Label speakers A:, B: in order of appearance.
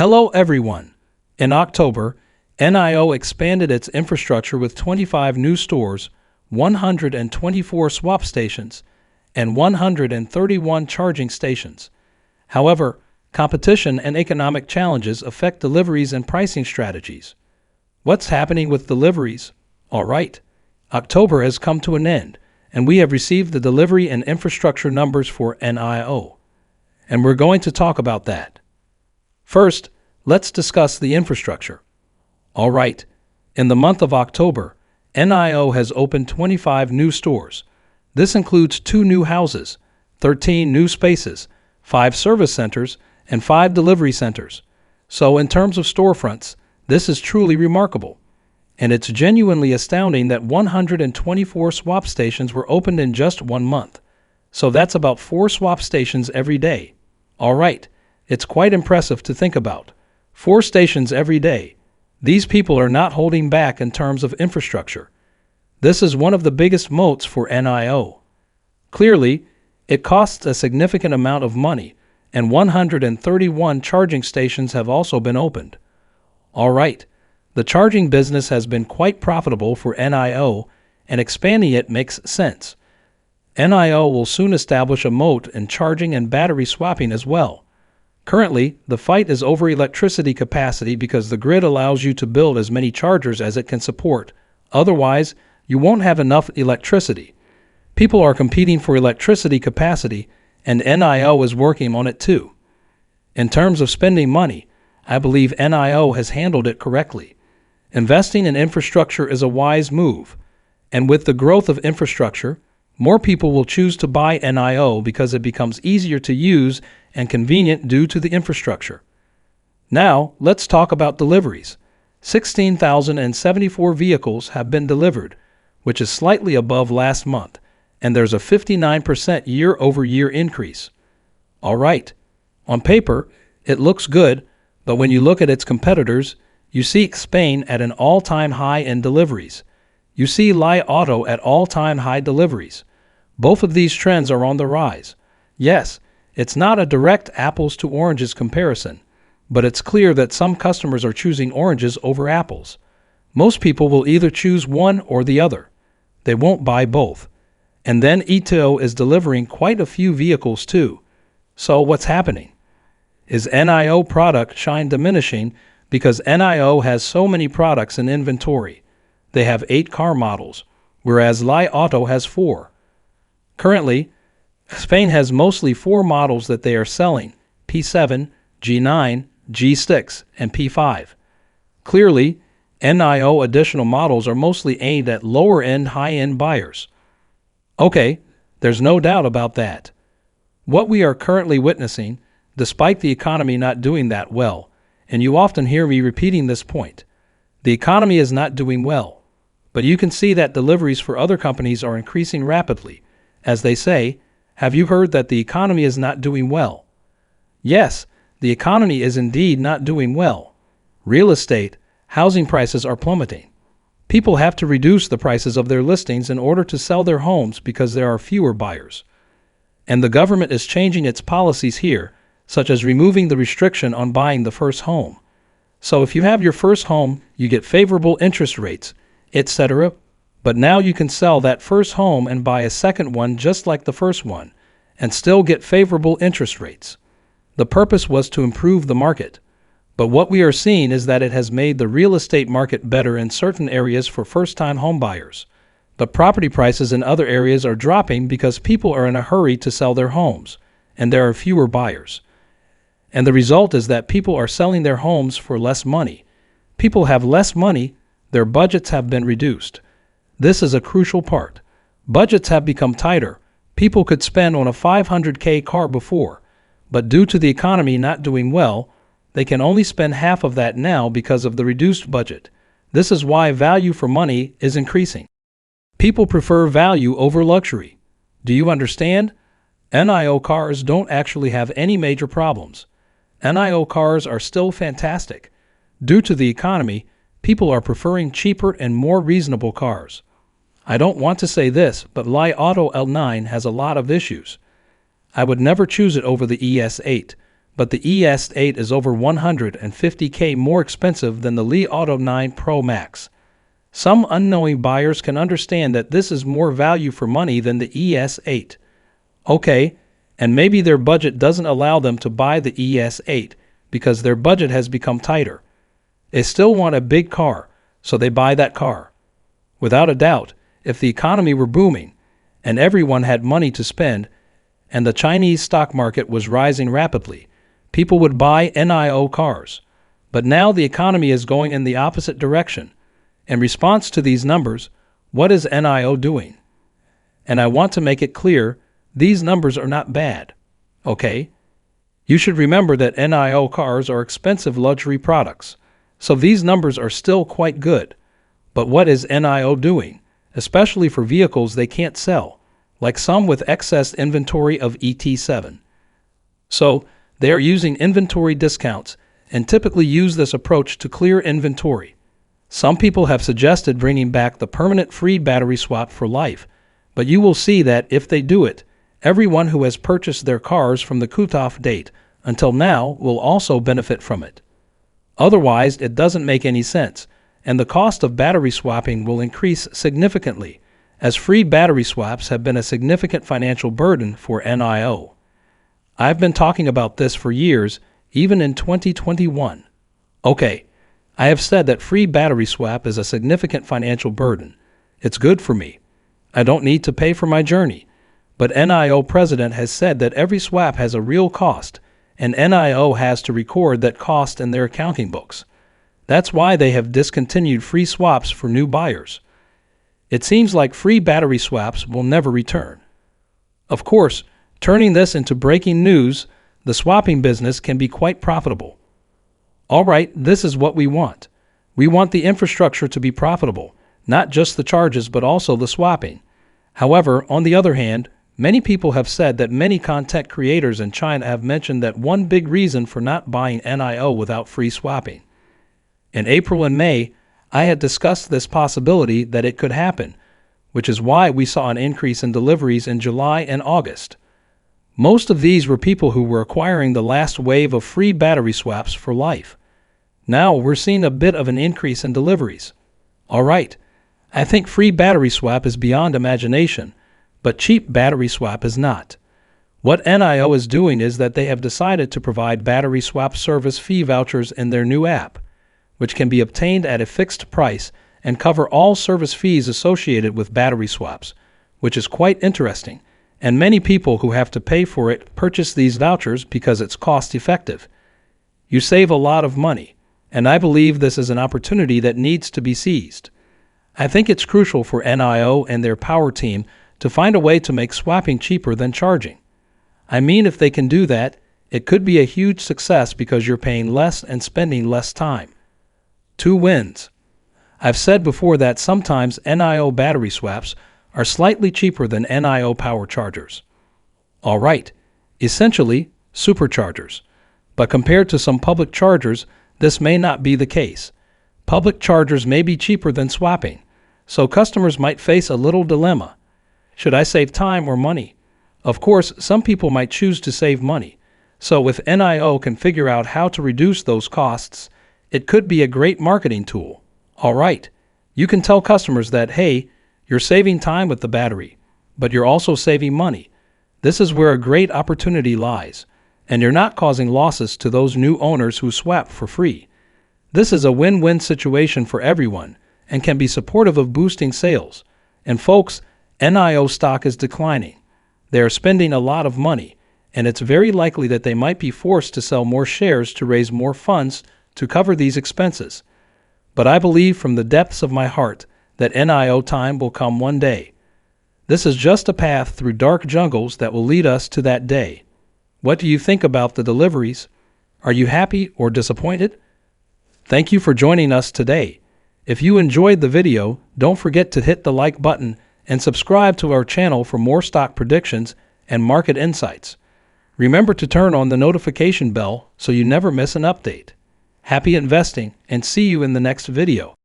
A: Hello everyone. In October, NIO expanded its infrastructure with 25 new stores, 124 swap stations, and 131 charging stations. However, competition and economic challenges affect deliveries and pricing strategies. What's happening with deliveries? All right, October has come to an end, and we have received the delivery and infrastructure numbers for NIO. And we're going to talk about that. First, let's discuss the infrastructure. All right, in the month of October, NIO has opened 25 new stores. This includes 2 new houses, 13 new spaces, 5 service centers, and 5 delivery centers. So in terms of storefronts, this is truly remarkable. And it's genuinely astounding that 124 swap stations were opened in just 1 month. So that's about 4 swap stations every day. All right, it's quite impressive to think about. 4 stations every day. These people are not holding back in terms of infrastructure. This is one of the biggest moats for NIO. Clearly, it costs a significant amount of money, and 131 charging stations have also been opened. All right, the charging business has been quite profitable for NIO, and expanding it makes sense. NIO will soon establish a moat in charging and battery swapping as well. Currently, the fight is over electricity capacity because the grid allows you to build as many chargers as it can support. Otherwise, you won't have enough electricity. People are competing for electricity capacity, and NIO is working on it too. In terms of spending money, I believe NIO has handled it correctly. Investing in infrastructure is a wise move, and with the growth of infrastructure, more people will choose to buy NIO because it becomes easier to use and convenient due to the infrastructure. Now, let's talk about deliveries. 16,074 vehicles have been delivered, which is slightly above last month, and there's a 59% year-over-year increase. All right, on paper, it looks good, but when you look at its competitors, you see Spain at an all-time high in deliveries. You see NIO at all-time high deliveries. Both of these trends are on the rise. Yes, it's not a direct apples to oranges comparison, but it's clear that some customers are choosing oranges over apples. Most people will either choose one or the other. They won't buy both. And then NIO is delivering quite a few vehicles too. So what's happening? Is NIO product shine diminishing because NIO has so many products in inventory? They have 8 car models, whereas NIO has 4. Currently, Spain has mostly 4 models that they are selling: P7, G9, G6, and P5. Clearly, NIO additional models are mostly aimed at lower-end, high-end buyers. Okay, there's no doubt about that. What we are currently witnessing, despite the economy not doing that well, and you often hear me repeating this point, the economy is not doing well, but you can see that deliveries for other companies are increasing rapidly. As they say, have you heard that the economy is not doing well? Yes, the economy is indeed not doing well. Real estate, housing prices are plummeting. People have to reduce the prices of their listings in order to sell their homes because there are fewer buyers. And the government is changing its policies here, such as removing the restriction on buying the first home. So if you have your first home, you get favorable interest rates, etc. But now you can sell that first home and buy a second one just like the first one, and still get favorable interest rates. The purpose was to improve the market. But what we are seeing is that it has made the real estate market better in certain areas for first-time homebuyers. But property prices in other areas are dropping because people are in a hurry to sell their homes, and there are fewer buyers. And the result is that people are selling their homes for less money. People have less money, their budgets have been reduced. This is a crucial part. Budgets have become tighter. People could spend on a $500K car before, but due to the economy not doing well, they can only spend half of that now because of the reduced budget. This is why value for money is increasing. People prefer value over luxury. Do you understand? NIO cars don't actually have any major problems. NIO cars are still fantastic. Due to the economy, people are preferring cheaper and more reasonable cars. I don't want to say this, but NIO L9 has a lot of issues. I would never choose it over the ES8, but the ES8 is over $150K more expensive than the Li Auto 9 Pro Max. Some unknowing buyers can understand that this is more value for money than the ES8. Okay, and maybe their budget doesn't allow them to buy the ES8 because their budget has become tighter. They still want a big car, so they buy that car. Without a doubt, if the economy were booming and everyone had money to spend and the Chinese stock market was rising rapidly, people would buy NIO cars. But now the economy is going in the opposite direction. In response to these numbers, what is NIO doing? And I want to make it clear, these numbers are not bad. Okay? You should remember that NIO cars are expensive luxury products, so these numbers are still quite good. But what is NIO doing, especially for vehicles they can't sell, like some with excess inventory of ET7? So, they are using inventory discounts and typically use this approach to clear inventory. Some people have suggested bringing back the permanent free battery swap for life, but you will see that if they do it, everyone who has purchased their cars from the cutoff date until now will also benefit from it. Otherwise, it doesn't make any sense, and the cost of battery swapping will increase significantly, as free battery swaps have been a significant financial burden for NIO. I've been talking about this for years, even in 2021. Okay, I have said that free battery swap is a significant financial burden. It's good for me. I don't need to pay for my journey. But NIO president has said that every swap has a real cost, and NIO has to record that cost in their accounting books. That's why they have discontinued free swaps for new buyers. It seems like free battery swaps will never return. Of course, turning this into breaking news, the swapping business can be quite profitable. All right, this is what we want. We want the infrastructure to be profitable, not just the charges but also the swapping. However, on the other hand, many people have said that many content creators in China have mentioned that one big reason for not buying NIO without free swapping. In April and May, I had discussed this possibility that it could happen, which is why we saw an increase in deliveries in July and August. Most of these were people who were acquiring the last wave of free battery swaps for life. Now we're seeing a bit of an increase in deliveries. All right, I think free battery swap is beyond imagination, but cheap battery swap is not. What NIO is doing is that they have decided to provide battery swap service fee vouchers in their new app, which can be obtained at a fixed price and cover all service fees associated with battery swaps, which is quite interesting. And many people who have to pay for it purchase these vouchers because it's cost-effective. You save a lot of money, and I believe this is an opportunity that needs to be seized. I think it's crucial for NIO and their power team to find a way to make swapping cheaper than charging. I mean, if they can do that, it could be a huge success because you're paying less and spending less time. 2 wins. I've said before that sometimes NIO battery swaps are slightly cheaper than NIO power chargers. All right, essentially superchargers. But compared to some public chargers, this may not be the case. Public chargers may be cheaper than swapping, so customers might face a little dilemma. Should I save time or money? Of course, some people might choose to save money. So if NIO can figure out how to reduce those costs, it could be a great marketing tool. All right, you can tell customers that, hey, you're saving time with the battery, but you're also saving money. This is where a great opportunity lies, and you're not causing losses to those new owners who swap for free. This is a win-win situation for everyone and can be supportive of boosting sales. And folks, NIO stock is declining. They are spending a lot of money, and it's very likely that they might be forced to sell more shares to raise more funds to cover these expenses. But I believe from the depths of my heart that NIO time will come one day. This is just a path through dark jungles that will lead us to that day. What do you think about the deliveries? Are you happy or disappointed? Thank you for joining us today. If you enjoyed the video, don't forget to hit the like button and subscribe to our channel for more stock predictions and market insights. Remember to turn on the notification bell so you never miss an update. Happy investing, and see you in the next video.